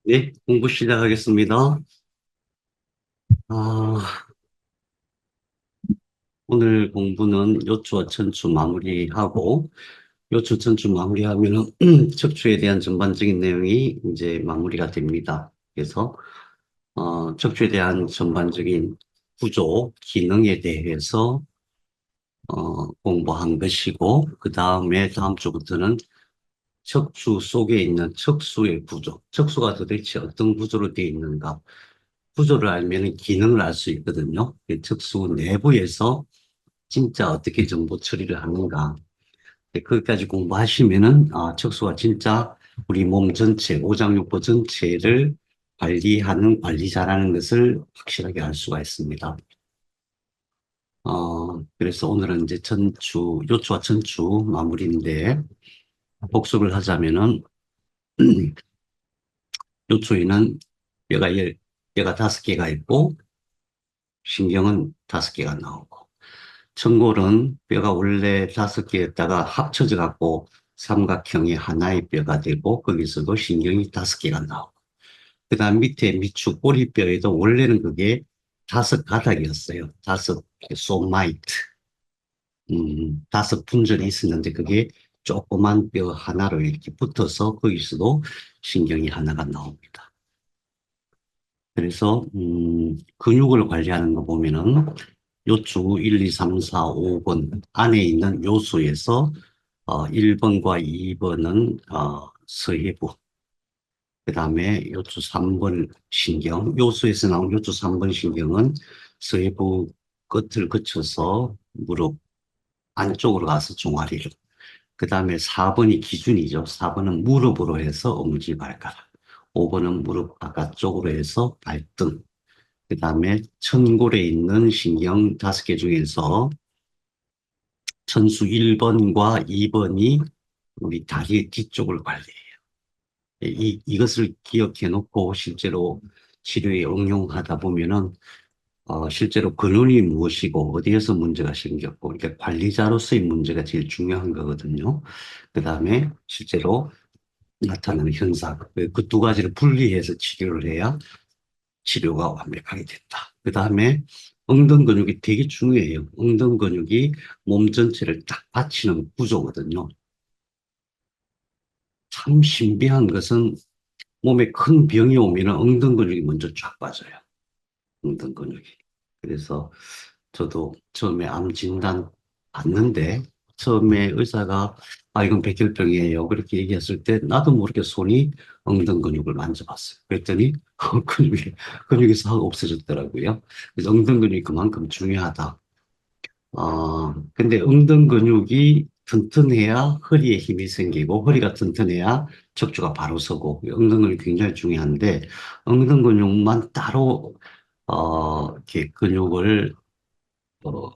네, 공부 시작하겠습니다. 아, 오늘 공부는 요추와 천추 마무리하고, 요추, 천추 마무리하면은 척추에 대한 전반적인 내용이 이제 마무리가 됩니다. 그래서, 척추에 대한 전반적인 구조, 기능에 대해서, 공부한 것이고, 그 다음에 다음 주부터는 척추 속에 있는 척수의 구조, 척수가 도대체 어떤 구조로 되어 있는가, 구조를 알면 기능을 알 수 있거든요. 그 척수 내부에서 진짜 어떻게 정보 처리를 하는가. 거기까지 공부하시면은, 척수가 진짜 우리 몸 전체, 오장육부 전체를 관리하는 관리자라는 것을 확실하게 알 수가 있습니다. 그래서 오늘은 이제 요추와 천추 마무리인데, 복습을 하자면은, 요추에는 뼈가 뼈가 5개가 있고, 신경은 5개가 나오고, 천골은 뼈가 원래 5개였다가 합쳐져 갖고 삼각형의 하나의 뼈가 되고 거기서도 신경이 5개가 나오고 그다음 밑에 미축 꼬리뼈에도 원래는 그게 5가닥이었어요. 5소마이트 5분절이 있었는데 그게 조그만 뼈 하나로 이렇게 붙어서 거기서도 신경이 하나가 나옵니다. 그래서 근육을 관리하는 거 보면은 요추 1, 2, 3, 4, 5번 안에 있는 요소에서 1번과 2번은 서해부, 그 다음에 요추 3번 신경, 요소에서 나온 요추 3번 신경은 서해부 끝을 거쳐서 무릎 안쪽으로 가서 종아리를, 그 다음에 4번이 기준이죠. 4번은 무릎으로 해서 엄지발가락, 5번은 무릎 바깥쪽으로 해서 발등, 그 다음에 천골에 있는 신경 5개 중에서 천수 1번과 2번이 우리 다리 뒤쪽을 관리해요. 이것을 기억해 놓고 실제로 치료에 응용하다 보면은, 실제로 근원이 무엇이고 어디에서 문제가 생겼고, 그러니까 관리자로서의 문제가 제일 중요한 거거든요. 그 다음에 실제로 나타나는 현상, 그 두 가지를 분리해서 치료를 해야 치료가 완벽하게 됐다. 그 다음에 엉덩 근육이 되게 중요해요. 엉덩 근육이 몸 전체를 딱 받치는 구조거든요. 참 신비한 것은 몸에 큰 병이 오면 엉덩 근육이 먼저 쫙 빠져요. 엉덩 근육이. 그래서 저도 처음에 암 진단 받는데 처음에 의사가 이건 백혈병이에요. 그렇게 얘기했을 때 나도 모르게 손이 엉덩 근육을 만져봤어요. 그랬더니 근육이 싹 없어졌더라고요. 그래서 엉덩 근육이 그만큼 중요하다. 근데 엉덩 근육이 튼튼해야 허리에 힘이 생기고 허리가 튼튼해야 척추가 바로 서고 엉덩 근육이 굉장히 중요한데 엉덩 근육만 따로 이렇게 근육을 어,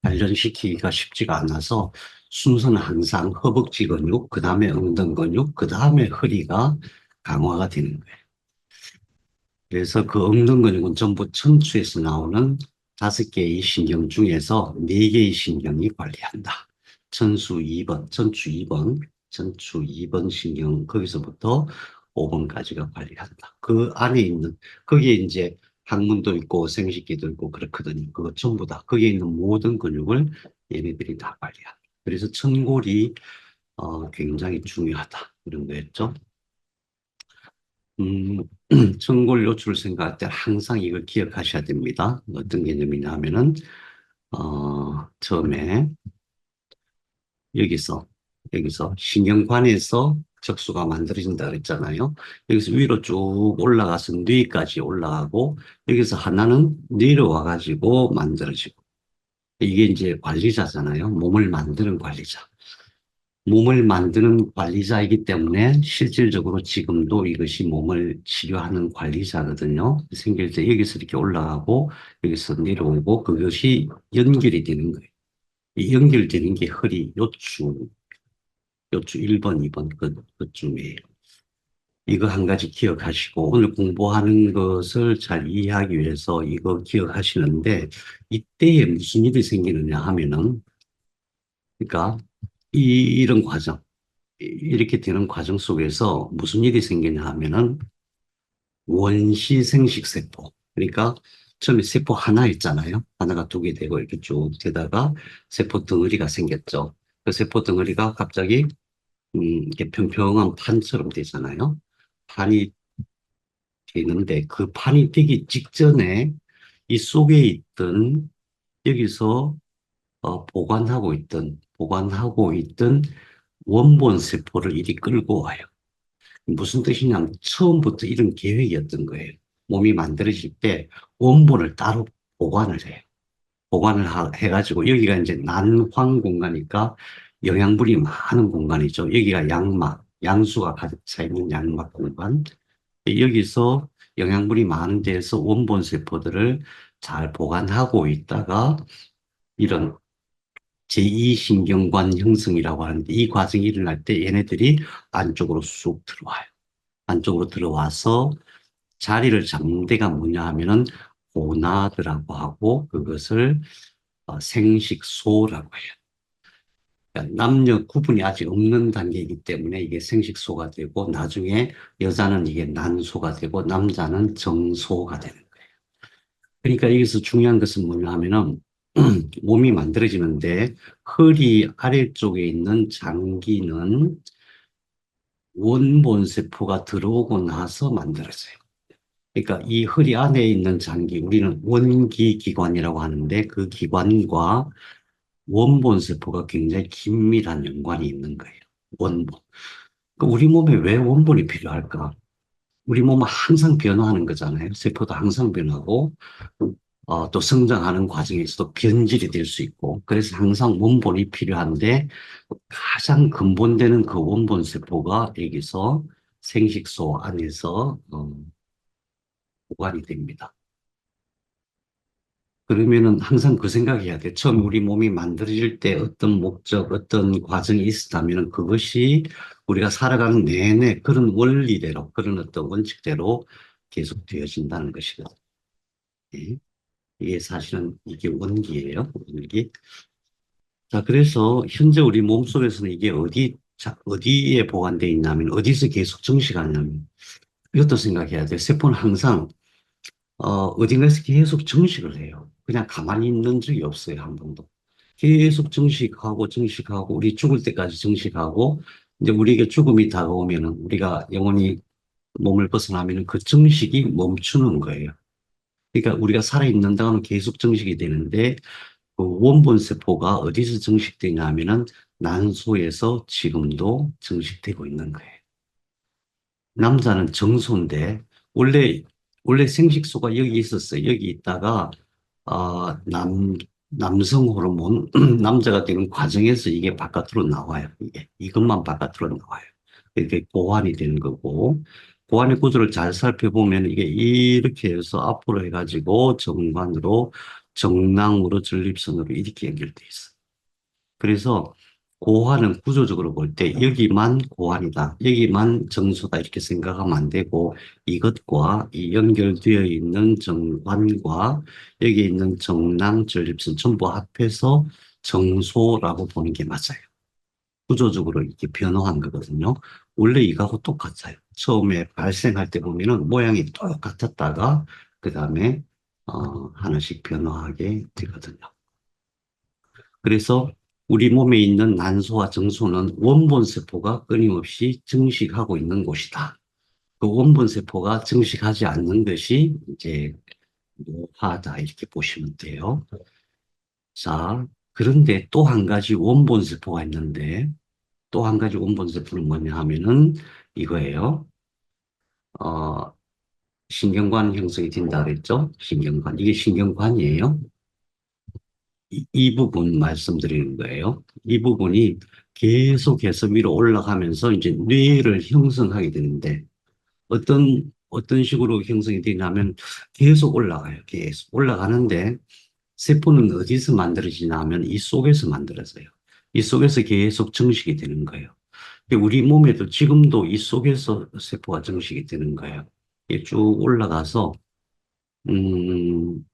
단련시키기가 쉽지가 않아서 순서는 항상 허벅지 근육, 그 다음에 엉덩 근육, 그 다음에 허리가 강화가 되는 거예요. 그래서 그 엉덩 근육은 전부 척추에서 나오는 5개의 신경 중에서 4개의 신경이 관리한다. 천수 2번, 천추 2번, 천추 2번 신경, 거기서부터 5번까지가 관리한다. 그 안에 있는, 거기에 이제 항문도 있고 생식기도 있고 그렇거든요. 그거 전부 다. 거기에 있는 모든 근육을 얘네들이 다 관리한다. 그래서 천골이 굉장히 중요하다. 이런 거였죠. 음, 청골 요출을 생각할 때 항상 이걸 기억하셔야 됩니다. 어떤 개념이냐 하면은, 처음에 여기서, 여기서 신경관에서 적수가 만들어진다 그랬잖아요. 여기서 위로 쭉 올라가서 뇌까지 올라가고, 여기서 하나는 내려와 가지고 만들어지고. 이게 이제 관리자잖아요. 몸을 만드는 관리자. 몸을 만드는 관리자이기 때문에 실질적으로 지금도 이것이 몸을 치료하는 관리자거든요. 생길 때 여기서 이렇게 올라가고 여기서 내려오고 그것이 연결이 되는 거예요. 이 연결되는 게 허리, 요추 1번, 2번 그쯤이에요. 이거 한 가지 기억하시고 오늘 공부하는 것을 잘 이해하기 위해서 이거 기억하시는데 이때에 무슨 일이 생기느냐 하면은 그러니까 이런 과정 이렇게 되는 과정 속에서 무슨 일이 생기냐 하면은 원시 생식세포. 그러니까 처음에 세포 하나였잖아요. 하나가 두 개 되고 이렇게 쭉 되다가 세포 덩어리가 생겼죠. 그 세포 덩어리가 갑자기 이렇게 평평한 판처럼 되잖아요. 판이 되는데 그 판이 되기 직전에 이 속에 있던 여기서 보관하고 있던 원본 세포를 이리 끌고 와요. 무슨 뜻이냐면 처음부터 이런 계획이었던 거예요. 몸이 만들어질 때 원본을 따로 보관을 해요. 해가지고 여기가 이제 난황 공간이니까 영양분이 많은 공간이죠. 여기가 양막, 양수가 가득 차 있는 양막 공간. 여기서 영양분이 많은 데에서 원본 세포들을 잘 보관하고 있다가 이런 제2신경관 형성이라고 하는데 이 과정이 일어날 때 얘네들이 안쪽으로 쑥 들어와요. 안쪽으로 들어와서 자리를 잡는 데가 뭐냐 하면은 고나드라고 하고 그것을 생식소라고 해요. 그러니까 남녀 구분이 아직 없는 단계이기 때문에 이게 생식소가 되고 나중에 여자는 이게 난소가 되고 남자는 정소가 되는 거예요. 그러니까 여기서 중요한 것은 뭐냐 하면은 몸이 만들어지는데 허리 아래쪽에 있는 장기는 원본 세포가 들어오고 나서 만들어져요. 그러니까 이 허리 안에 있는 장기, 우리는 원기 기관이라고 하는데 그 기관과 원본 세포가 굉장히 긴밀한 연관이 있는 거예요. 원본. 그러니까 우리 몸에 왜 원본이 필요할까? 우리 몸은 항상 변화하는 거잖아요. 세포도 항상 변하고, 또 성장하는 과정에서도 변질이 될 수 있고, 그래서 항상 원본이 필요한데, 가장 근본되는 그 원본 세포가 여기서 생식소 안에서 보관이 됩니다. 그러면은 항상 그 생각해야 돼. 처음 우리 몸이 만들어질 때 어떤 목적, 어떤 과정이 있었다면 그것이 우리가 살아가는 내내 그런 원리대로, 그런 어떤 원칙대로 계속 되어진다는 것이거든. 예. 이게 사실은 이게 원기예요. 원기. 자, 그래서 현재 우리 몸속에서는 이게 어디에 보관되어 있냐면, 어디서 계속 증식하냐면, 이것도 생각해야 돼. 세포는 항상 어딘가에서 계속 증식을 해요. 그냥 가만히 있는 적이 없어요, 한 번도. 계속 증식하고 증식하고 우리 죽을 때까지 증식하고 이제 우리에게 죽음이 다가오면은 우리가 영원히 몸을 벗어나면은 그 증식이 멈추는 거예요. 그러니까 우리가 살아있는 동안은 계속 증식이 되는데 그 원본 세포가 어디서 증식되냐 하면은 난소에서 지금도 증식되고 있는 거예요. 남자는 정소인데 원래 원래 생식소가 여기 있었어요. 여기 있다가 아, 남성 호르몬 남자가 되는 과정에서 이게 바깥으로 나와요. 이것만 바깥으로 나와요. 이렇게 고환이 되는 거고 고환의 구조를 잘 살펴보면 이게 이렇게 해서 앞으로 해가지고 정관으로 정낭으로 전립선으로 이렇게 연결돼 있어요. 그래서 고환은 구조적으로 볼 때 여기만 고환이다, 여기만 정수다 이렇게 생각하면 안 되고 이것과 이 연결되어 있는 정관과 여기 있는 정낭, 전립선 전부 합해서 정소라고 보는 게 맞아요. 구조적으로 이렇게 변화한 거거든요. 원래 이거하고 똑같아요. 처음에 발생할 때 보면은 모양이 똑같았다가 그 다음에 하나씩 변화하게 되거든요. 그래서 우리 몸에 있는 난소와 정소는 원본 세포가 끊임없이 증식하고 있는 곳이다. 그 원본 세포가 증식하지 않는 것이 이제 노화다 이렇게 보시면 돼요. 자, 그런데 또 한 가지 원본 세포가 있는데 또 한 가지 원본 세포는 뭐냐 하면은 이거예요. 어, 신경관 형성이 된다 그랬죠? 신경관. 이게 신경관이에요. 이 부분 말씀드리는 거예요. 이 부분이 계속해서 위로 올라가면서 이제 뇌를 형성하게 되는데 어떤 식으로 형성이 되냐면 계속 올라가요. 계속 올라가는데 세포는 어디서 만들어지냐 하면 이 속에서 만들어져요. 이 속에서 계속 증식이 되는 거예요. 우리 몸에도 지금도 이 속에서 세포가 증식이 되는 거예요. 이게 쭉 올라가서 음,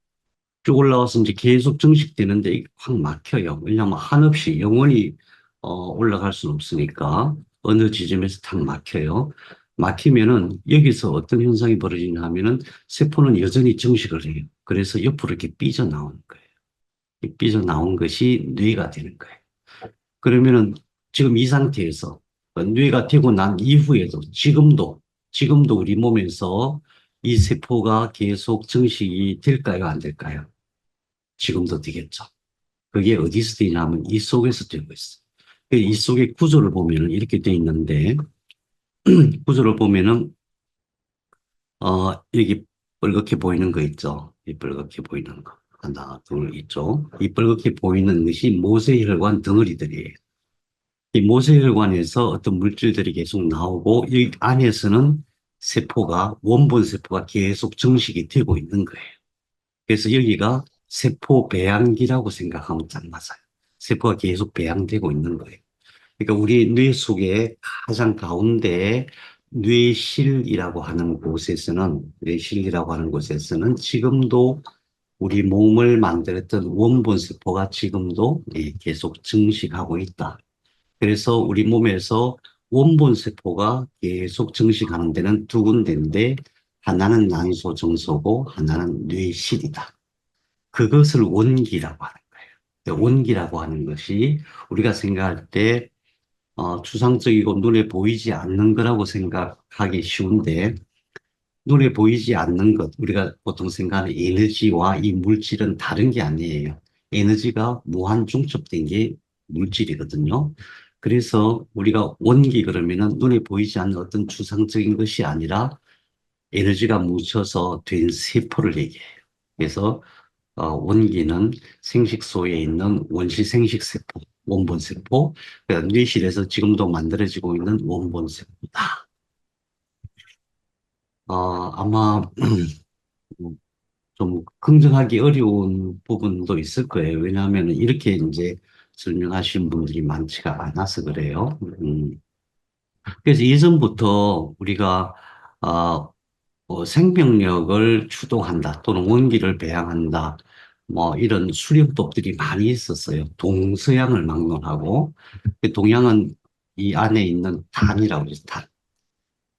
쭉 올라와서 이제 계속 증식되는데 이게 확 막혀요. 왜냐하면 한없이 영원히 올라갈 수는 없으니까 어느 지점에서 탁 막혀요. 막히면은 여기서 어떤 현상이 벌어지냐 하면은 세포는 여전히 증식을 해요. 그래서 옆으로 이렇게 삐져나오는 거예요. 이 삐져나온 것이 뇌가 되는 거예요. 그러면은 지금 이 상태에서 뇌가 되고 난 이후에도 지금도 우리 몸에서 이 세포가 계속 증식이 될까요? 안 될까요? 지금도 되겠죠. 그게 어디서 되냐면 이 속에서 되고 있어요. 이 속의 구조를 보면은 이렇게 돼 있는데 구조를 보면은 여기 빨갛게 보이는 거 있죠? 이 빨갛게 보이는 거. 하나, 둘 있죠? 이 빨갛게 보이는 것이 모세혈관 덩어리들이에요. 이 모세혈관에서 어떤 물질들이 계속 나오고 이 안에서는 원본 세포가 계속 증식이 되고 있는 거예요. 그래서 여기가 세포 배양기라고 생각하면 딱 맞아요. 세포가 계속 배양되고 있는 거예요. 그러니까 우리 뇌 속에 가장 가운데 뇌실이라고 하는 곳에서는 지금도 우리 몸을 만들었던 원본 세포가 지금도 계속 증식하고 있다. 그래서 우리 몸에서 원본 세포가 계속 증식하는 데는 두 군데인데 하나는 난소 정소고 하나는 뇌실이다. 그것을 원기라고 하는 거예요. 원기라고 하는 것이 우리가 생각할 때 추상적이고 눈에 보이지 않는 거라고 생각하기 쉬운데 눈에 보이지 않는 것, 우리가 보통 생각하는 에너지와 이 물질은 다른 게 아니에요. 에너지가 무한 중첩된 게 물질이거든요. 그래서 우리가 원기 그러면은 눈에 보이지 않는 어떤 추상적인 것이 아니라 에너지가 묻혀서 된 세포를 얘기해요. 그래서 원기는 생식소에 있는 원시 생식세포, 원본세포, 그러니까 뇌실에서 지금도 만들어지고 있는 원본세포다. 아마 좀 긍정하기 어려운 부분도 있을 거예요. 왜냐하면 이렇게 이제 설명하신 분들이 많지가 않아서 그래요. 그래서 이전부터 우리가 생명력을 추동한다 또는 원기를 배양한다 뭐 이런 수련법들이 많이 있었어요. 동서양을 막론하고 동양은 이 안에 있는 단이라고 해서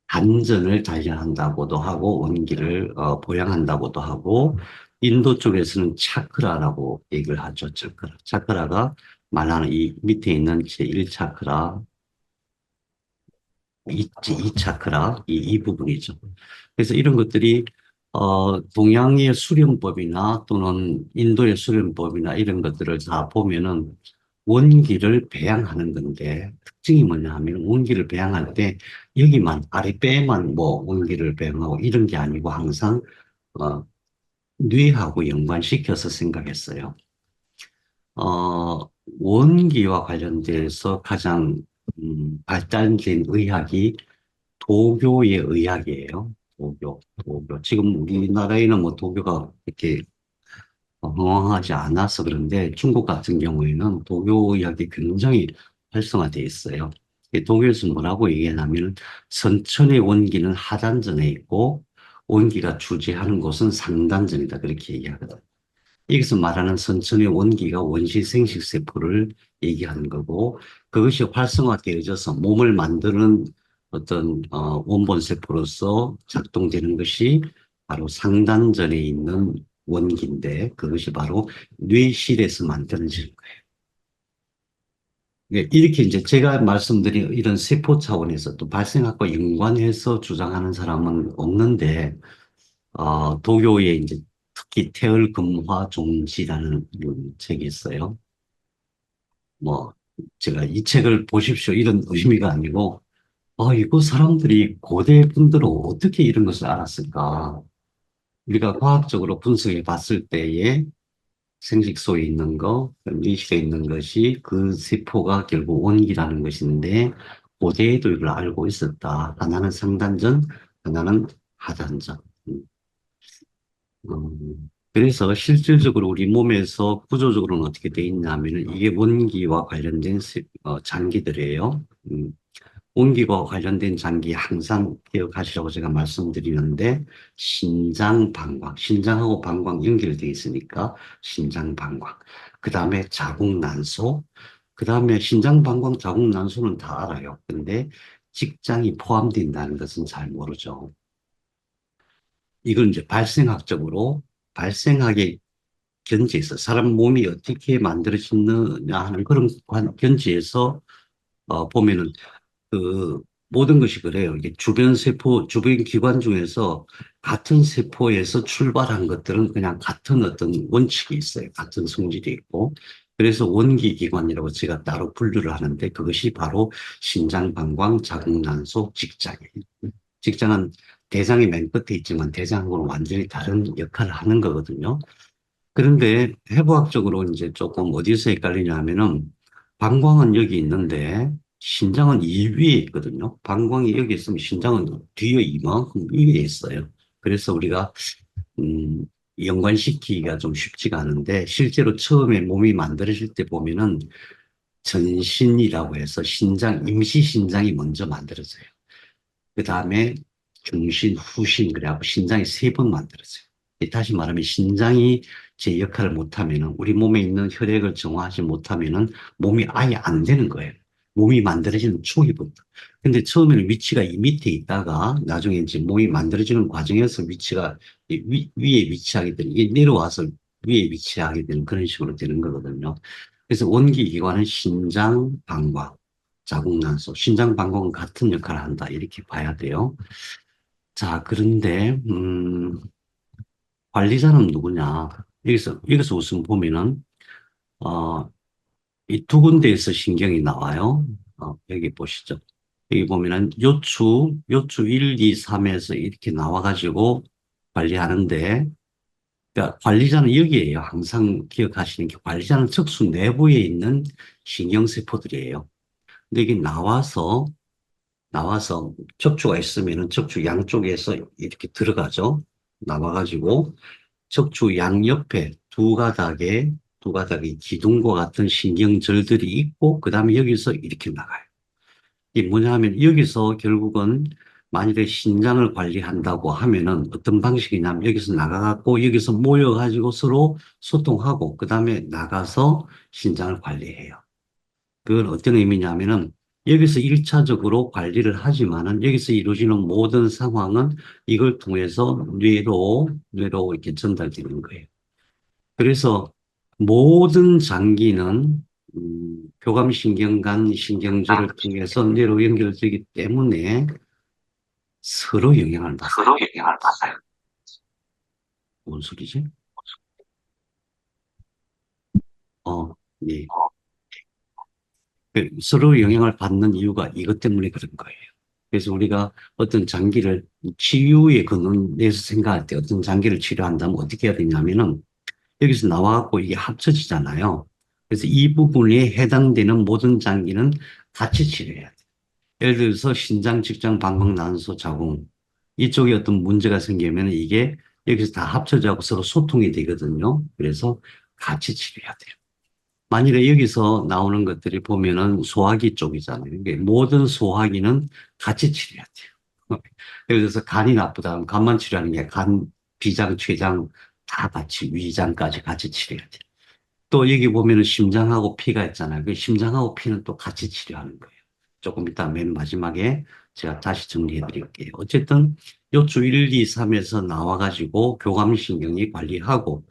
단전을 단련한다고도 하고 원기를 보양한다고도 하고 인도 쪽에서는 차크라라고 얘기를 하죠. 차크라. 차크라가 말하는 이 밑에 있는 제1 차크라, 이 차크라, 이 부분이죠. 그래서 이런 것들이 동양의 수련법이나 또는 인도의 수련법이나 이런 것들을 다 보면은 원기를 배양하는 건데 특징이 뭐냐 하면 원기를 배양할 때 여기만 아랫배에만 뭐 원기를 배양하고 이런 게 아니고 항상 어, 뇌하고 연관시켜서 생각했어요. 어, 원기와 관련돼서 가장 발달된 의학이 도교의 의학이에요. 도교. 지금 우리나라에는 뭐 도교가 이렇게 흥황하지 않아서 그런데 중국 같은 경우에는 도교 의학이 굉장히 활성화되어 있어요. 이 도교에서 뭐라고 얘기하냐면 선천의 원기는 하단전에 있고 원기가 주재하는 곳은 상단전이다. 그렇게 얘기하거든요. 여기서 말하는 선천의 원기가 원시 생식세포를 얘기하는 거고 그것이 활성화되어져서 몸을 만드는 어떤 원본세포로서 작동되는 것이 바로 상단전에 있는 원기인데 그것이 바로 뇌실에서 만들어지는 거예요. 이렇게 이제 제가 말씀드린 이런 세포 차원에서 또 발생학과 연관해서 주장하는 사람은 없는데 도교에 이제 특히 태을금화 종지라는 책이 있어요. 뭐, 제가 이 책을 보십시오. 이런 의미가 아니고, 이거 사람들이 고대 분들은 어떻게 이런 것을 알았을까? 우리가 과학적으로 분석해 봤을 때에 생식소에 있는 거, 뇌실에 있는 것이 그 세포가 결국 원기라는 것인데, 고대에도 이걸 알고 있었다. 하나는 상단전, 하나는 하단전. 그래서 실질적으로 우리 몸에서 구조적으로는 어떻게 돼 있냐면은 이게 원기와 관련된 장기들이에요. 원기와 관련된 장기 항상 기억하시라고 제가 말씀드리는데 신장, 방광, 신장하고 방광 연결되어 있으니까 신장, 방광. 그 다음에 자궁, 난소. 그 다음에 신장, 방광, 자궁, 난소는 다 알아요. 근데 직장이 포함된다는 것은 잘 모르죠. 이건 이제 발생학적으로 발생학의 견지에서 사람 몸이 어떻게 만들어지느냐 하는 그런 견지에서 보면은 그 모든 것이 그래요. 이게 주변 세포, 주변 기관 중에서 같은 세포에서 출발한 것들은 그냥 같은 어떤 원칙이 있어요. 같은 성질이 있고. 그래서 원기 기관이라고 제가 따로 분류를 하는데 그것이 바로 신장, 방광, 자궁, 난소, 직장이에요. 직장은 대장이 맨 끝에 있지만 대장하고는 완전히 다른 역할을 하는 거거든요. 그런데 해부학적으로 이제 조금 어디서 헷갈리냐 하면은 방광은 여기 있는데 신장은 이 위에 있거든요. 방광이 여기 있으면 신장은 뒤에 이만큼 위에 있어요. 그래서 우리가 음, 연관시키기가 좀 쉽지가 않은데 실제로 처음에 몸이 만들어질 때 보면은 전신이라고 해서 신장, 임시 신장이 먼저 만들어져요. 그 다음에 중신, 후신, 그래갖고 신장이 세 번 만들어져요. 다시 말하면 신장이 제 역할을 못하면은 우리 몸에 있는 혈액을 정화하지 못하면은 몸이 아예 안 되는 거예요. 몸이 만들어지는 초기부터. 근데 처음에는 위치가 이 밑에 있다가 나중에 이제 몸이 만들어지는 과정에서 위치가 위에 위치하게 되는, 이게 내려와서 위에 위치하게 되는 그런 식으로 되는 거거든요. 그래서 원기 기관은 신장, 방광, 자궁난소, 신장, 방광은 같은 역할을 한다. 이렇게 봐야 돼요. 자, 그런데, 관리자는 누구냐? 여기서 우선 보면은, 어, 이 두 군데에서 신경이 나와요. 여기 보시죠. 여기 보면은 요추 1, 2, 3에서 이렇게 나와가지고 관리하는데, 그러니까 관리자는 여기에요. 항상 기억하시는 게 관리자는 척수 내부에 있는 신경세포들이에요. 근데 이게 나와서 척추가 있으면은 척추 양쪽에서 이렇게 들어가죠. 나와가지고 척추 양옆에 두 가닥의 기둥과 같은 신경절들이 있고 그다음에 여기서 이렇게 나가요. 이게 뭐냐 하면 여기서 결국은 만일에 신장을 관리한다고 하면은 어떤 방식이냐면 여기서 나가갖고 여기서 모여가지고 서로 소통하고 그다음에 나가서 신장을 관리해요. 그건 어떤 의미냐면은 여기서 일차적으로 관리를 하지만은 여기서 이루어지는 모든 상황은 이걸 통해서 뇌로 이렇게 전달되는 거예요. 그래서 모든 장기는 교감신경간 신경절을 통해서 뇌로 연결되기 때문에 서로 영향을 받아요. 뭔 소리지? 예. 서로 영향을 받는 이유가 이것 때문에 그런 거예요. 그래서 우리가 어떤 장기를 치유의 근원에서 생각할 때 어떤 장기를 치료한다면 어떻게 해야 되냐면은 여기서 나와갖고 이게 합쳐지잖아요. 그래서 이 부분에 해당되는 모든 장기는 같이 치료해야 돼요. 예를 들어서 신장, 직장, 방광, 난소, 자궁 이쪽에 어떤 문제가 생기면 이게 여기서 다 합쳐져서 서로 소통이 되거든요. 그래서 같이 치료해야 돼요. 만일에 여기서 나오는 것들이 보면은 소화기 쪽이잖아요. 그러니까 모든 소화기는 같이 치료해야 돼요. 예를 들어서 간이 나쁘다 하면 간만 치료하는 게 간, 비장, 췌장 다 같이 위장까지 같이 치료해야 돼요. 또 여기 보면은 심장하고 피가 있잖아요. 그 심장하고 피는 또 같이 치료하는 거예요. 조금 이따 맨 마지막에 제가 다시 정리해 드릴게요. 어쨌든 요주 1, 2, 3에서 나와가지고 교감신경이 관리하고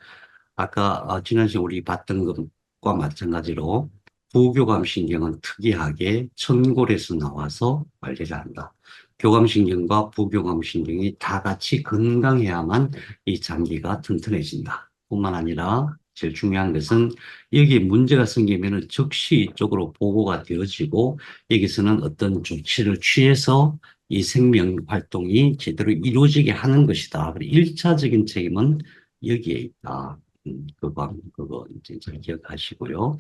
아까 지난 시간에 우리 봤던 것과 마찬가지로 부교감신경은 특이하게 천골에서 나와서 관리를 한다. 교감신경과 부교감신경이 다 같이 건강해야만 이 장기가 튼튼해진다. 뿐만 아니라 제일 중요한 것은 여기에 문제가 생기면 즉시 이쪽으로 보고가 되어지고 여기서는 어떤 조치를 취해서 이 생명 활동이 제대로 이루어지게 하는 것이다. 1차적인 책임은 여기에 있다. 그거 이제 잘 기억하시고요.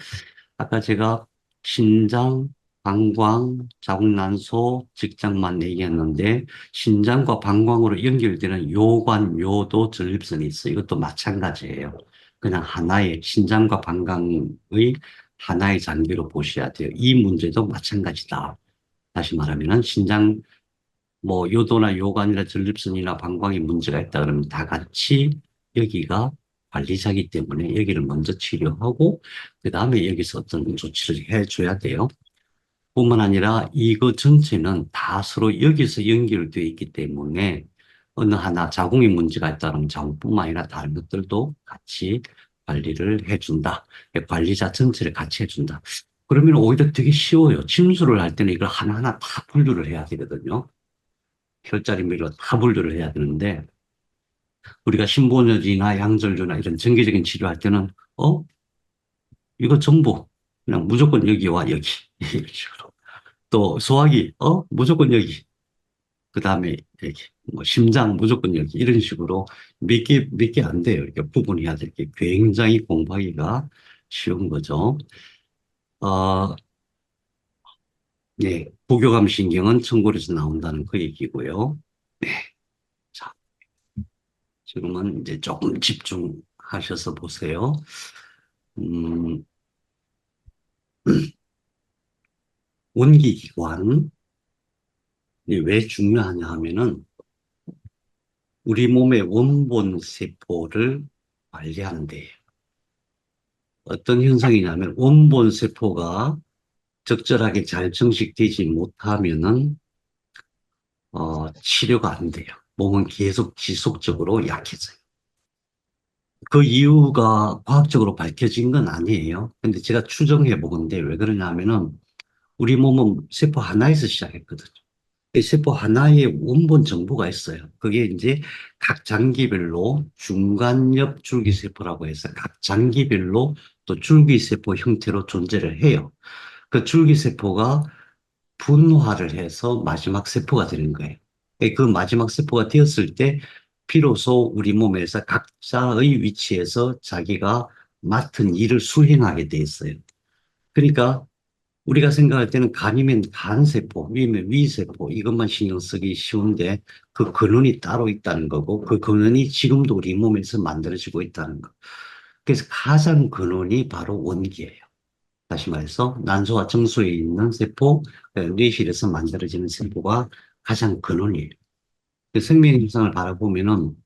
아까 제가 신장, 방광, 자궁난소, 직장만 얘기했는데 신장과 방광으로 연결되는 요관, 요도, 전립선이 있어요. 이것도 마찬가지예요. 그냥 하나의 신장과 방광의 하나의 장기로 보셔야 돼요. 이 문제도 마찬가지다. 다시 말하면은 신장 뭐 요도나 요관이나 전립선이나 방광에 문제가 있다 그러면 다 같이 여기가 관리자기 때문에 여기를 먼저 치료하고 그 다음에 여기서 어떤 조치를 해줘야 돼요. 뿐만 아니라 이거 전체는 다 서로 여기서 연결되어 있기 때문에 어느 하나 자궁에 문제가 있다면 자궁뿐만 아니라 다른 것들도 같이 관리를 해준다. 관리자 전체를 같이 해준다. 그러면 오히려 되게 쉬워요. 침수를 할 때는 이걸 하나하나 다 분류를 해야 되거든요. 혈자리별로 다 분류를 해야 되는데 우리가 신부전이나 양절주나 이런 정기적인 치료할 때는 이거 전부 그냥 무조건 여기와 여기 이런 식으로 또 소화기 무조건 여기 그 다음에 여기 뭐 심장 무조건 여기 이런 식으로 몇 개 안 돼요. 이렇게 구분해야 될 게 굉장히 공부하기가 쉬운 거죠. 어, 네, 부교감 신경은 청골에서 나온다는 그 얘기고요. 네, 자, 지금은 이제 조금 집중하셔서 보세요. 음, 원기기관이 왜 중요하냐 하면은 우리 몸의 원본 세포를 관리하는데 어떤 현상이냐면 원본 세포가 적절하게 잘 정식되지 못하면은 치료가 안 돼요. 몸은 계속 지속적으로 약해져요. 그 이유가 과학적으로 밝혀진 건 아니에요. 근데 제가 추정해 보건데 왜 그러냐면은 우리 몸은 세포 하나에서 시작했거든요. 이 세포 하나에 원본 정보가 있어요. 그게 이제 각 장기별로 중간엽 줄기세포라고 해서 각 장기별로 또 줄기세포 형태로 존재를 해요. 그 줄기세포가 분화를 해서 마지막 세포가 되는 거예요. 그 마지막 세포가 되었을 때 비로소 우리 몸에서 각자의 위치에서 자기가 맡은 일을 수행하게 돼 있어요. 그러니까 우리가 생각할 때는 간이면 간세포, 위면 위세포 이것만 신경 쓰기 쉬운데 그 근원이 따로 있다는 거고 그 근원이 지금도 우리 몸에서 만들어지고 있다는 거. 그래서 가장 근원이 바로 원기예요. 다시 말해서 난소와 정수에 있는 세포, 뇌실에서 만들어지는 세포가 가장 근원이에요. 그 생명 현상을 바라보면은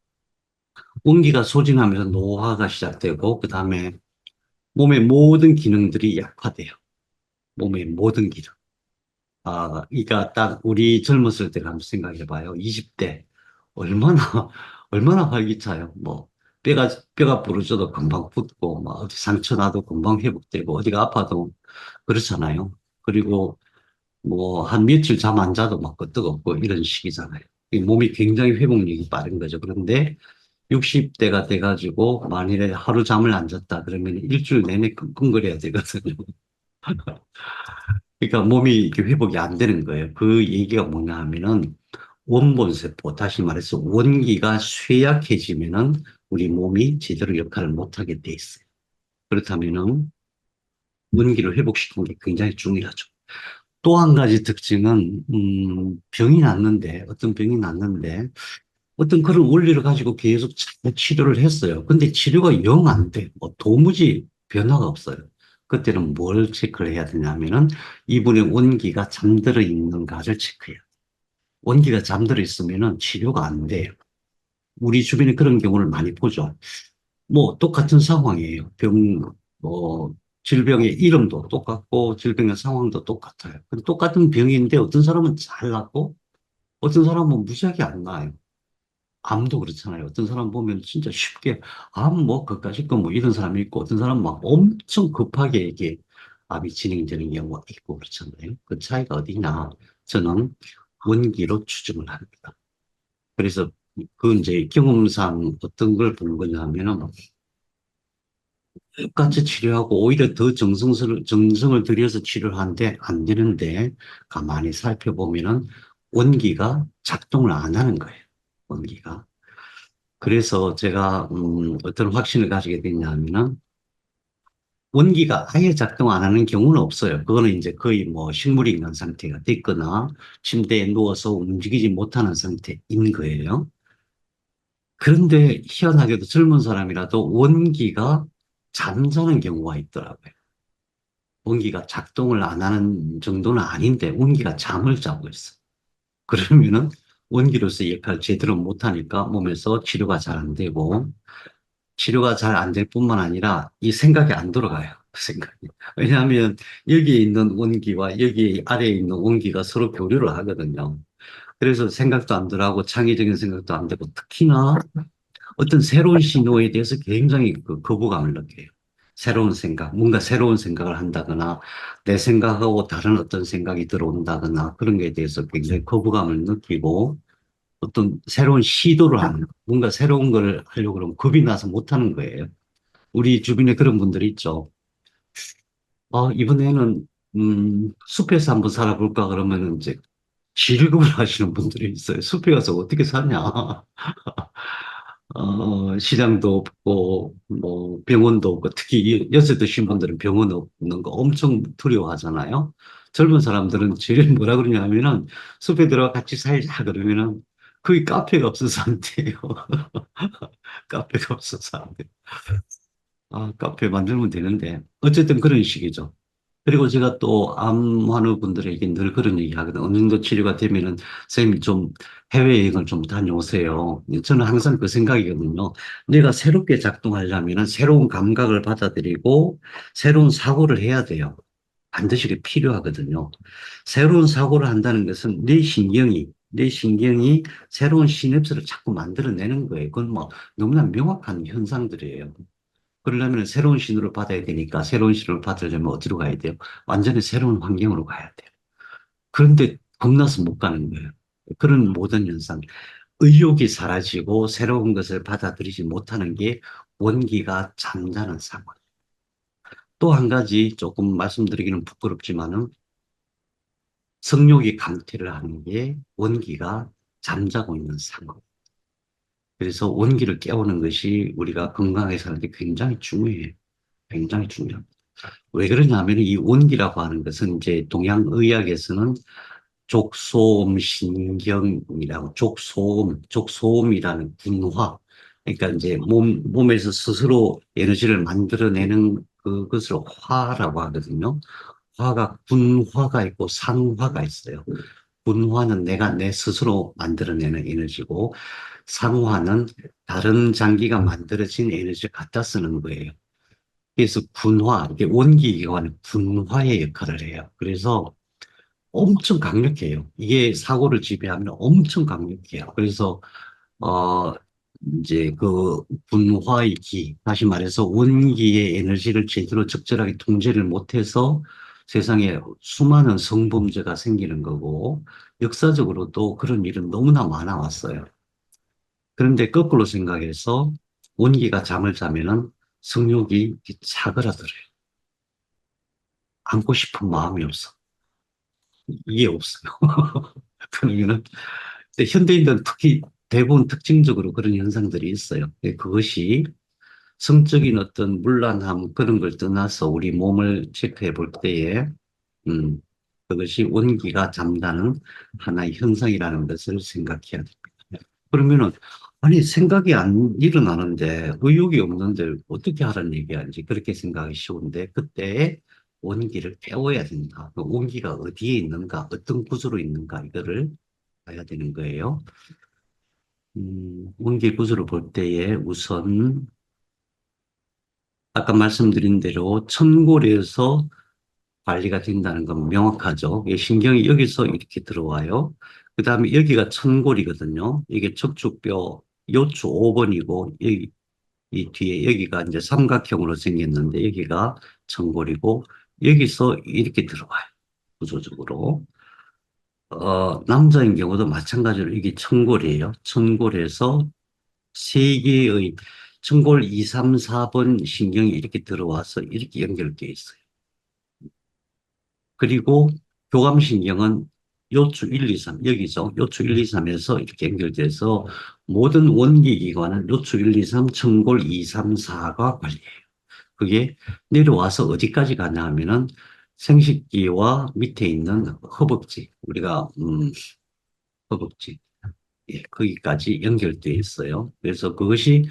원기가 소진하면서 노화가 시작되고 그 다음에 몸의 모든 기능들이 약화돼요. 몸의 모든 기능. 그러니까 딱 우리 젊었을 때 한번 생각해 봐요. 20대 얼마나 얼마나 활기차요. 뭐 뼈가 부러져도 금방 붓고 막 어디 상처 나도 금방 회복되고 어디가 아파도 그렇잖아요. 그리고 뭐 한 며칠 잠 안 자도 막 끄떡없고 이런 시기잖아요. 이 몸이 굉장히 회복력이 빠른 거죠. 그런데 60대가 돼가지고 만일에 하루 잠을 안 잤다 그러면 일주일 내내 끙끙거려야 되거든요. 그러니까 몸이 이렇게 회복이 안 되는 거예요. 그 얘기가 뭐냐 하면은 원본세포, 다시 말해서 원기가 쇠약해지면은 우리 몸이 제대로 역할을 못하게 돼 있어요. 그렇다면은 원기를 회복시키는 게 굉장히 중요하죠. 또 한 가지 특징은 병이 났는데 어떤 병이 났는데 어떤 그런 원리를 가지고 계속 치료를 했어요. 근데 치료가 영 안 돼. 뭐 도무지 변화가 없어요. 그때는 뭘 체크를 해야 되냐면은 이분의 원기가 잠들어 있는가를 체크해요. 원기가 잠들어 있으면은 치료가 안 돼요. 우리 주변에 그런 경우를 많이 보죠. 뭐 똑같은 상황이에요. 질병의 이름도 똑같고 질병의 상황도 똑같아요. 근데 똑같은 병인데 어떤 사람은 잘 낫고 어떤 사람은 무지하게 안 나아요. 암도 그렇잖아요. 어떤 사람 보면 진짜 쉽게 암 뭐 그까짓 거 뭐 이런 사람이 있고 어떤 사람은 막 엄청 급하게 이게 암이 진행되는 경우가 있고 그렇잖아요. 그 차이가 어디냐? 저는 원기로 추정을 합니다. 그래서 그 이제 경험상 어떤 걸 본 거냐 하면은 똑같이 치료하고 오히려 더 정성을 들여서 치료를 하는데 안 되는데 가만히 살펴보면은 원기가 작동을 안 하는 거예요. 원기가. 그래서 제가 어떤 확신을 가지게 됐냐면은 원기가 아예 작동 안 하는 경우는 없어요. 그거는 이제 거의 뭐 식물이 있는 상태가 됐거나 침대에 누워서 움직이지 못하는 상태인 거예요. 그런데 희한하게도 젊은 사람이라도 원기가 잠자는 경우가 있더라고요. 원기가 작동을 안 하는 정도는 아닌데 원기가 잠을 자고 있어. 그러면은 원기로서 역할을 제대로 못하니까 몸에서 치료가 잘 안 되고 치료가 잘 안 될 뿐만 아니라 이 생각이 안 돌아가요. 생각이. 왜냐하면 여기에 있는 원기와 여기 아래에 있는 원기가 서로 교류를 하거든요. 그래서 생각도 안 들어가고 창의적인 생각도 안 되고 특히나 어떤 새로운 신호에 대해서 굉장히 그 거부감을 느껴요. 새로운 생각, 뭔가 새로운 생각을 한다거나 내 생각하고 다른 어떤 생각이 들어온다거나 그런 거에 대해서 굉장히 거부감을 느끼고 어떤 새로운 시도를 하는, 뭔가 새로운 걸 하려고 그러면 겁이 나서 못 하는 거예요. 우리 주변에 그런 분들이 있죠. 이번에는, 숲에서 한번 살아볼까 그러면 이제 기르급을 하시는 분들이 있어요. 숲에 가서 어떻게 사냐. 시장도 없고, 뭐, 병원도 없고, 특히 연세 드신 분들은 병원 없는 거 엄청 두려워하잖아요. 젊은 사람들은 제일 뭐라 그러냐면은 숲에 들어가 같이 살자 그러면은 거기 카페가 없어서 안 돼요. 카페가 없어서 안 돼요. 카페 만들면 되는데. 어쨌든 그런 식이죠. 그리고 제가 또 암 환우분들에게 늘 그런 얘기 하거든요. 어느 정도 치료가 되면은 선생님이 좀 해외여행을 좀 다녀오세요. 저는 항상 그 생각이거든요. 내가 새롭게 작동하려면은 새로운 감각을 받아들이고 새로운 사고를 해야 돼요. 반드시 그게 필요하거든요. 새로운 사고를 한다는 것은 내 신경이 새로운 시냅스를 자꾸 만들어내는 거예요. 그건 뭐 너무나 명확한 현상들이에요. 그러려면 새로운 신호를 받아야 되니까 새로운 신호를 받으려면 어디로 가야 돼요? 완전히 새로운 환경으로 가야 돼요. 그런데 겁나서 못 가는 거예요. 그런 모든 현상, 의욕이 사라지고 새로운 것을 받아들이지 못하는 게 원기가 잠자는 상황. 또 한 가지 조금 말씀드리기는 부끄럽지만은 성욕이 강퇴를 하는 게 원기가 잠자고 있는 상황. 그래서 원기를 깨우는 것이 우리가 건강하게 사는 데 굉장히 중요해요. 굉장히 중요합니다. 왜 그러냐면 이 원기라고 하는 것은 이제 동양의학에서는 족소음 신경이라고 족소음이라는 분화. 그러니까 이제 몸에서 스스로 에너지를 만들어내는 그것을 화라고 하거든요. 화가 분화가 있고 상화가 있어요. 분화는 내가 내 스스로 만들어내는 에너지고 상화는 다른 장기가 만들어진 에너지를 갖다 쓰는 거예요. 그래서 분화, 이게 원기기관의 분화의 역할을 해요. 그래서 엄청 강력해요. 이게 사고를 지배하면 엄청 강력해요. 그래서, 어, 이제 그 분화의 기, 다시 말해서 원기의 에너지를 제대로 적절하게 통제를 못해서 세상에 수많은 성범죄가 생기는 거고, 역사적으로도 그런 일은 너무나 많아 왔어요. 그런데 거꾸로 생각해서 원기가 잠을 자면은 성욕이 사그라들어요. 안고 싶은 마음이 없어. 이게 없어요. 그러면은 근데 현대인들은 특히 대부분 특징적으로 그런 현상들이 있어요. 그것이 성적인 어떤 문란함 그런 걸 떠나서 우리 몸을 체크해 볼 때에 음, 그것이 원기가 잠다는 하나의 현상이라는 것을 생각해야 됩니다. 그러면은 아니 생각이 안 일어나는데 의욕이 없는데 어떻게 하라는 얘기야지 그렇게 생각하기 쉬운데 그때 원기를 깨워야 된다. 그 원기가 어디에 있는가, 어떤 구조로 있는가 이거를 봐야 되는 거예요. 원기 구조를 볼 때에 우선 아까 말씀드린 대로 천골에서 관리가 된다는 건 명확하죠. 이 신경이 여기서 이렇게 들어와요. 그 다음에 여기가 천골이거든요. 이게 척추뼈 요추 5번이고 여기 이 뒤에 여기가 이제 삼각형으로 생겼는데 여기가 천골이고 여기서 이렇게 들어와요. 구조적으로. 남자인 경우도 마찬가지로 이게 천골이에요. 천골에서 세 개의 천골 2, 3, 4번 신경이 이렇게 들어와서 이렇게 연결되어 있어요. 그리고 교감신경은 요추 1, 2, 3, 여기죠. 요추 1, 2, 3에서 이렇게 연결돼서 모든 원기기관은 요추 1, 2, 3, 천골 2, 3, 4가 관리해요. 그게 내려와서 어디까지 가냐 하면은 생식기와 밑에 있는 허벅지, 우리가, 허벅지, 예, 거기까지 연결되어 있어요. 그래서 그것이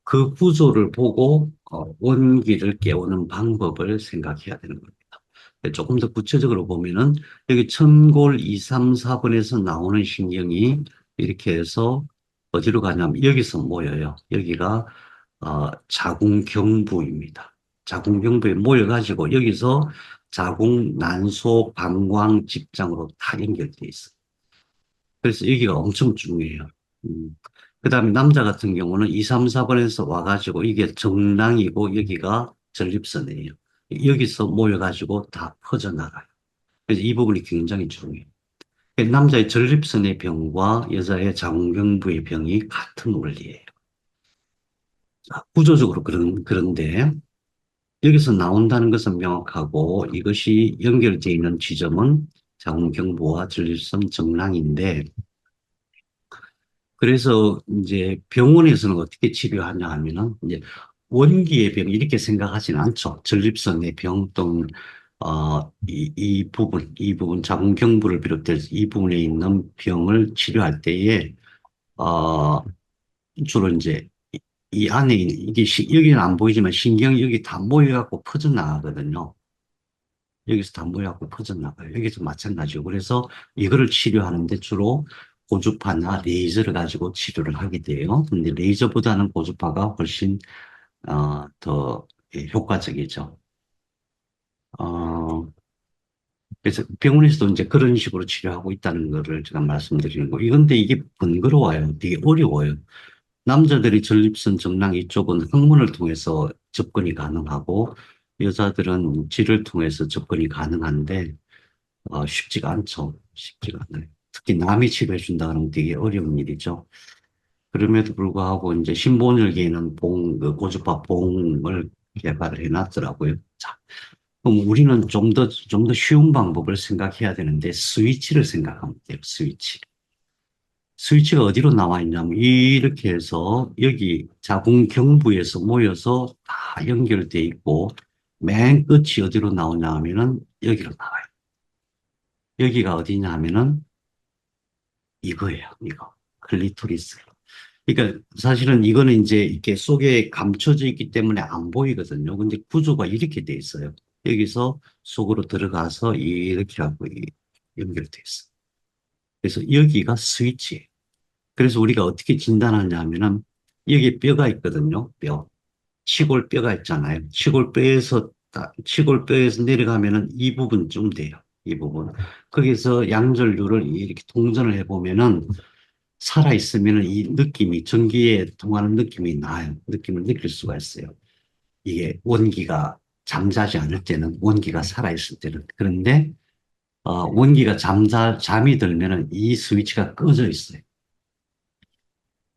그 구조를 보고 원기를 깨우는 방법을 생각해야 되는 겁니다. 조금 더 구체적으로 보면은 여기 천골 2, 3, 4번에서 나오는 신경이 이렇게 해서 어디로 가냐면 여기서 모여요. 여기가 자궁경부입니다. 자궁경부에 모여가지고 여기서 자궁, 난소, 방광, 직장으로 다 연결되어 있어. 그래서 여기가 엄청 중요해요. 음. 그다음에 남자 같은 경우는 2, 3, 4번에서 와가지고 이게 정낭이고 여기가 전립선이에요. 여기서 모여가지고 다 퍼져나가요. 그래서 이 부분이 굉장히 중요해요. 남자의 전립선의 병과 여자의 자궁경부의 병이 같은 원리예요. 구조적으로 그런데 여기서 나온다는 것은 명확하고 이것이 연결되어 있는 지점은 자궁경부와 전립선 정낭인데 그래서 이제 병원에서는 어떻게 치료하냐 하면은 이제 원기의 병 이렇게 생각하지는 않죠. 전립선의 병 또는 이 부분 자궁경부를 비롯해서 이 부분에 있는 병을 치료할 때에 어, 주로 이제 이 안에 이게 여기는 안 보이지만 신경이 여기 다 모여갖고 퍼져나가거든요. 여기서 다 모여갖고 퍼져나가요. 여기서 마찬가지고. 그래서 이거를 치료하는데 주로 고주파나 레이저를 가지고 치료를 하게 돼요. 근데 레이저보다는 고주파가 훨씬, 더 효과적이죠. 어, 그래서 병원에서도 이제 그런 식으로 치료하고 있다는 거를 제가 말씀드리는 거. 이건데 이게 번거로워요. 되게 어려워요. 남자들이 전립선 정랑 이쪽은 항문을 통해서 접근이 가능하고 여자들은 질을 통해서 접근이 가능한데 쉽지가 않죠. 쉽지가 않아요. 특히 남이 치료해 준다 그러면 되게 어려운 일이죠. 그럼에도 불구하고 이제 신본혈계에는 그 고주파 봉을 개발을 해놨더라고요. 자, 그럼 우리는 좀 더 쉬운 방법을 생각해야 되는데 스위치를 생각하면 돼요. 스위치. 스위치가 어디로 나와 있냐면 이렇게 해서 여기 자궁경부에서 모여서 다 연결돼 있고 맨 끝이 어디로 나오냐 하면은 여기로 나와요. 여기가 어디냐 하면은 이거예요. 이거. 클리토리스. 그러니까 사실은 이거는 이제 이렇게 속에 감춰져 있기 때문에 안 보이거든요. 근데 구조가 이렇게 돼 있어요. 여기서 속으로 들어가서 이렇게 하고 연결돼 있어. 그래서 여기가 스위치예요. 그래서 우리가 어떻게 진단하냐 하면은 여기 뼈가 있거든요. 뼈. 치골뼈가 있잖아요. 치골뼈에서 내려가면은 이 부분쯤 돼요. 이 부분. 거기서 양절류를 이렇게 동전을 해보면은 살아있으면은 이 느낌이, 전기에 통하는 느낌이 나요. 느낌을 느낄 수가 있어요. 이게 원기가 잠자지 않을 때는, 원기가 살아있을 때는. 그런데, 원기가 잠이 들면은 이 스위치가 꺼져 있어요.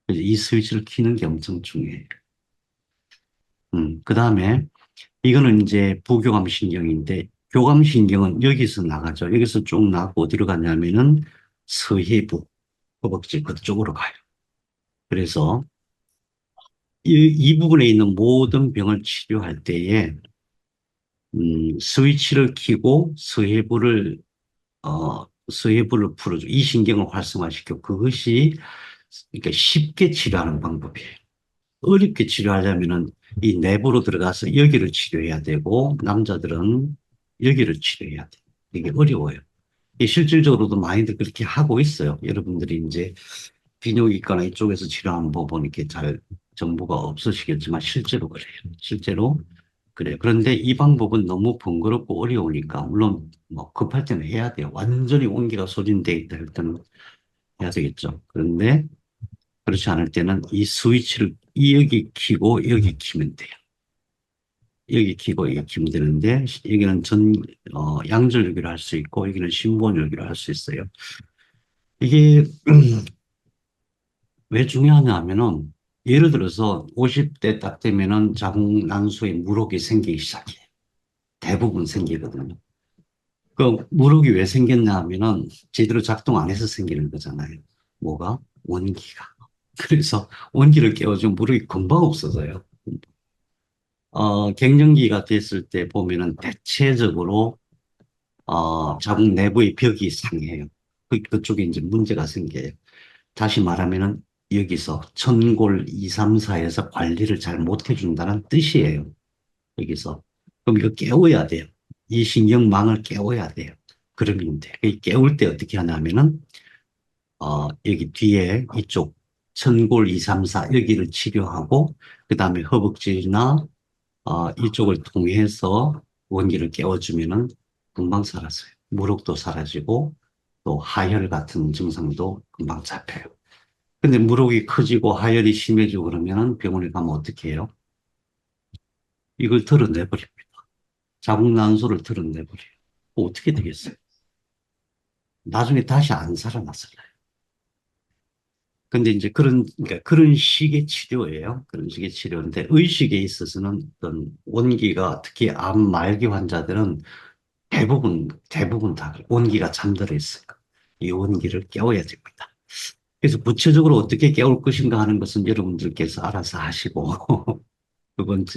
그래서 이 스위치를 켜는 게 엄청 중요해요. 그 다음에 이거는 이제 부교감신경인데 교감신경은 여기서 나가죠. 여기서 쭉 나가고 어디로 가냐면은 서해부, 허벅지 그쪽으로 가요. 그래서 이 부분에 있는 모든 병을 치료할 때에 스위치를 켜고 서해부를 풀어줘. 이 신경을 활성화시켜. 그것이 그러니까 쉽게 치료하는 방법이에요. 어렵게 치료하려면은 이 내부로 들어가서 여기를 치료해야 되고 남자들은 여기를 치료해야 돼요. 이게 어려워요. 이 실질적으로도 많이들 그렇게 하고 있어요. 여러분들이 이제 비뇨기과나 이쪽에서 치료하는 법은 이렇게 잘 정보가 없으시겠지만 실제로 그래요. 실제로 그래요. 그런데 이 방법은 너무 번거롭고 어려우니까 물론 뭐 급할 때는 해야 돼요. 완전히 온기가 소진돼 있다 할 때는 해야 되겠죠. 그런데 그렇지 않을 때는 이 스위치를 여기 키고 여기 키면 돼요. 여기 키고 여기 키면 되는데 여기는 양절유기를 할 수 있고 여기는 신부원유기를 할 수 있어요. 이게 왜 중요하냐 하면은 예를 들어서 50대 딱 되면은 자궁 난소에 물혹이 생기기 시작해요. 대부분 생기거든요. 그 물혹이 왜 생겼냐 하면은 제대로 작동 안 해서 생기는 거잖아요. 뭐가? 원기가. 그래서 원기를 깨워주면 물혹이 금방 없어져요. 갱년기가 됐을 때 보면은 대체적으로 자궁 내부의 벽이 상해요. 그쪽에 이제 문제가 생겨요. 다시 말하면은 여기서 천골 2, 3, 4에서 관리를 잘 못 해준다는 뜻이에요. 여기서. 그럼 이거 깨워야 돼요. 이 신경망을 깨워야 돼요. 그러면 돼. 깨울 때 어떻게 하냐면은, 여기 뒤에 이쪽 천골 2, 3, 4 여기를 치료하고, 그 다음에 허벅지나 이쪽을 통해서 원기를 깨워주면은 금방 사라져요. 무력도 사라지고 또 하열 같은 증상도 금방 잡혀요. 근데 무력이 커지고 하열이 심해지고 그러면은 병원에 가면 어떻게 해요? 이걸 털어내버립니다. 자궁난소를 털어내버려요. 어떻게 되겠어요? 나중에 다시 안 살아났어요. 근데 이제 그러니까 그런 식의 치료예요. 그런 식의 치료인데, 의식에 있어서는 어떤 원기가, 특히 암 말기 환자들은 대부분 다 원기가 잠들어 있어요. 이 원기를 깨워야 됩니다. 그래서 구체적으로 어떻게 깨울 것인가 하는 것은 여러분들께서 알아서 하시고, 두 번째,